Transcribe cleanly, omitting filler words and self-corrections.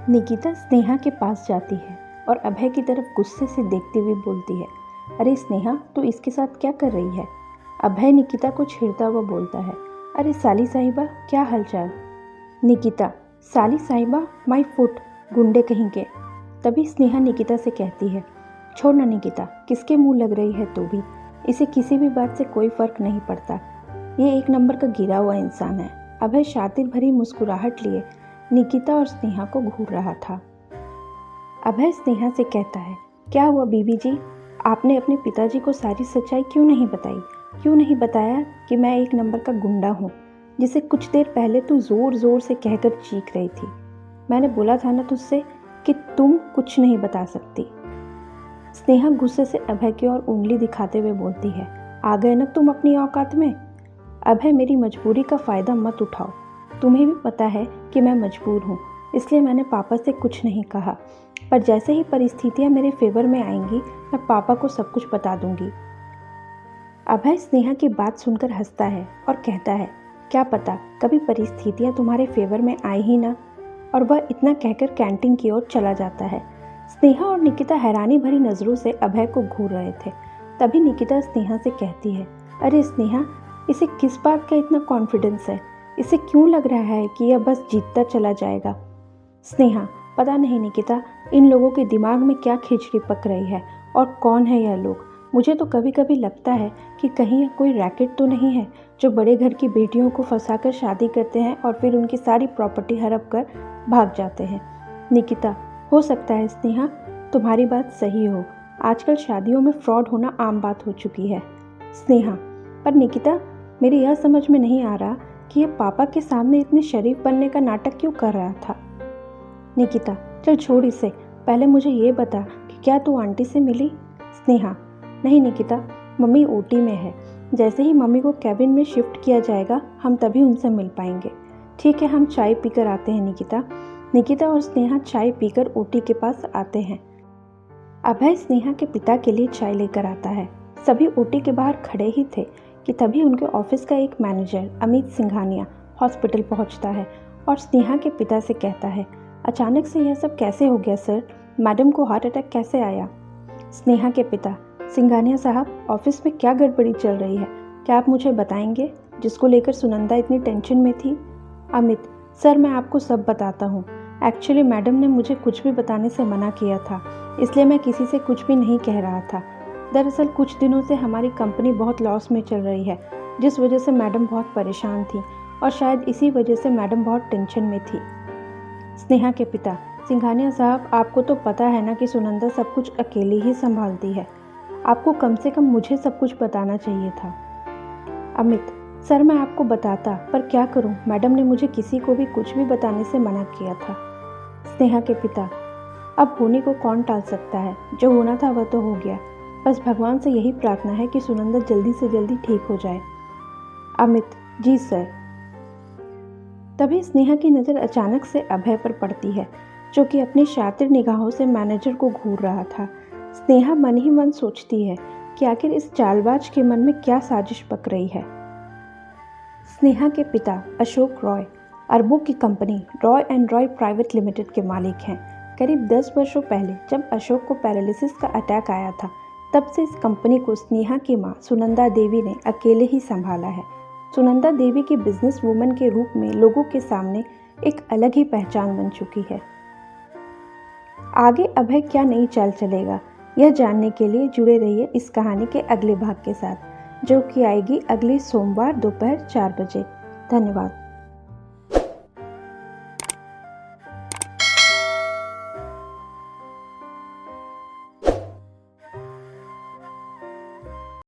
निकिता स्नेहा के पास जाती है और अभय की तरफ गुस्से से देखते हुए बोलती है, अरे स्नेहा, तू इसके साथ क्या कर रही है? अभय निकिता को छेड़ता हुआ बोलता है, अरे साली साहिबा, क्या हालचाल? निकिता, साली साहिबा, माय फुट, गुंडे कहीं के। तभी स्नेहा निकिता से कहती है, छोड़ ना निकिता, किसके मुंह लग रही है तू भी? इसे किसी भी बात से कोई फर्क नहीं पड़ता। ये एक नंबर का गिरा हुआ इंसान है। अभय शातिर भरी मुस्कुराहट लिए निकिता और स्नेहा को घूर रहा था। अभय स्नेहा से कहता है, क्या हुआ बीबी जी, आपने अपने पिताजी को सारी सच्चाई क्यों नहीं बताई? क्यों नहीं बताया कि मैं एक नंबर का गुंडा हूँ, जिसे कुछ देर पहले तू ज़ोर ज़ोर से कहकर चीख रही थी? मैंने बोला था ना तुझसे कि तुम कुछ नहीं बता सकती। स्नेहा गुस्से से अभय की ओर उंगली दिखाते हुए बोलती है, आ गए ना तुम अपनी औकात में? अभय, मेरी मजबूरी का फ़ायदा मत उठाओ। तुम्हें भी पता है कि मैं मजबूर हूँ, इसलिए मैंने पापा से कुछ नहीं कहा। पर जैसे ही परिस्थितियाँ मेरे फेवर में आएंगी, मैं पापा को सब कुछ बता दूंगी। अभय स्नेहा की बात सुनकर हंसता है और कहता है, क्या पता कभी परिस्थितियाँ तुम्हारे फेवर में आए ही ना। और वह इतना कहकर कैंटीन की ओर चला जाता है। स्नेहा और निकिता हैरानी भरी नज़रों से अभय को घूर रहे थे। तभी निकिता स्नेहा से कहती है, अरे स्नेहा, इसे किस बात का इतना कॉन्फिडेंस है? इसे क्यों लग रहा है कि यह बस जीतता चला जाएगा? स्नेहा, पता नहीं निकिता, इन लोगों के दिमाग में क्या खिचड़ी पक रही है और कौन है यह लोग। मुझे तो कभी कभी लगता है कि कहीं यह कोई रैकेट तो नहीं है जो बड़े घर की बेटियों को फंसाकर शादी करते हैं और फिर उनकी सारी प्रॉपर्टी हड़प कर भाग जाते हैं। निकिता, हो सकता है स्नेहा, तुम्हारी बात सही हो। आजकल शादियों में फ्रॉड होना आम बात हो चुकी है। स्नेहा, पर निकिता, मेरी यह समझ में नहीं आ रहा कि यह पापा के सामने इतने शरीफ बनने का नाटक क्यों कर रहा था। निकिता, चल छोड़ इसे, पहले मुझे ये बता कि क्या तू आंटी से मिली? स्नेहा, नहीं निकिता, मम्मी ओटी में है। जैसे ही मम्मी को कैबिन में शिफ्ट किया जाएगा, हम तभी उनसे मिल पाएंगे। ठीक है, हम चाय पीकर आते हैं निकिता। निकिता और स्नेहा चाय पीकर ओटी के पास आते हैं। अभय स्नेहा के पिता के लिए चाय लेकर आता है। सभी ओटी के बाहर खड़े ही थे कि तभी उनके ऑफिस का एक मैनेजर अमित सिंघानिया हॉस्पिटल पहुंचता है और स्नेहा के पिता से कहता है, अचानक से यह सब कैसे हो गया सर? मैडम को हार्ट अटैक कैसे आया? स्नेहा के पिता, सिंघानिया साहब, ऑफिस में क्या गड़बड़ी चल रही है? क्या आप मुझे बताएंगे, जिसको लेकर सुनंदा इतनी टेंशन में थी? अमित, सर मैं आपको सब बताता हूँ। एक्चुअली मैडम ने मुझे कुछ भी बताने से मना किया था, इसलिए मैं किसी से कुछ भी नहीं कह रहा था। दरअसल कुछ दिनों से हमारी कंपनी बहुत लॉस में चल रही है, जिस वजह से मैडम बहुत परेशान थी और शायद इसी वजह से मैडम बहुत टेंशन में थी। स्नेहा के पिता, सिंघानिया साहब, आपको तो पता है ना कि सुनंदा सब कुछ अकेली ही संभालती है। आपको कम से कम मुझे सब कुछ बताना चाहिए था। अमित, सर मैं आपको बताता, पर क्या करूं, मैडम ने मुझे किसी को भी कुछ भी बताने से मना किया था। स्नेहा के पिता, अब होने को कौन टाल सकता है? जो होना था वह तो हो गया। बस भगवान से यही प्रार्थना है कि सुनंदा जल्दी से जल्दी ठीक हो जाए। अमित, जी सर। तभी स्नेहा की नज़र अचानक से अभय पर पड़ती है, जो कि अपनी शातिर निगाहों से मैनेजर को घूर रहा था। स्नेहा मन ही मन सोचती है कि आखिर इस चालबाज के मन में क्या साजिश पक रही है। स्नेहा के पिता अशोक रॉय अरबों की company Roy and Roy private limited के मालिक हैं। करीब 10 वर्षों पहले जब अशोक को पैरालिसिस का अटैक आया था, तब से इस कंपनी को स्नेहा की मां सुनंदा देवी ने अकेले ही संभाला है। सुनंदा देवी की बिजनेस वुमन के रूप में लोगों के सामने एक अलग ही पहचान बन चुकी है। आगे अभय क्या नई चाल चलेगा, यह जानने के लिए जुड़े रहिए इस कहानी के अगले भाग के साथ, जो कि आएगी अगले सोमवार दोपहर 4 बजे। धन्यवाद।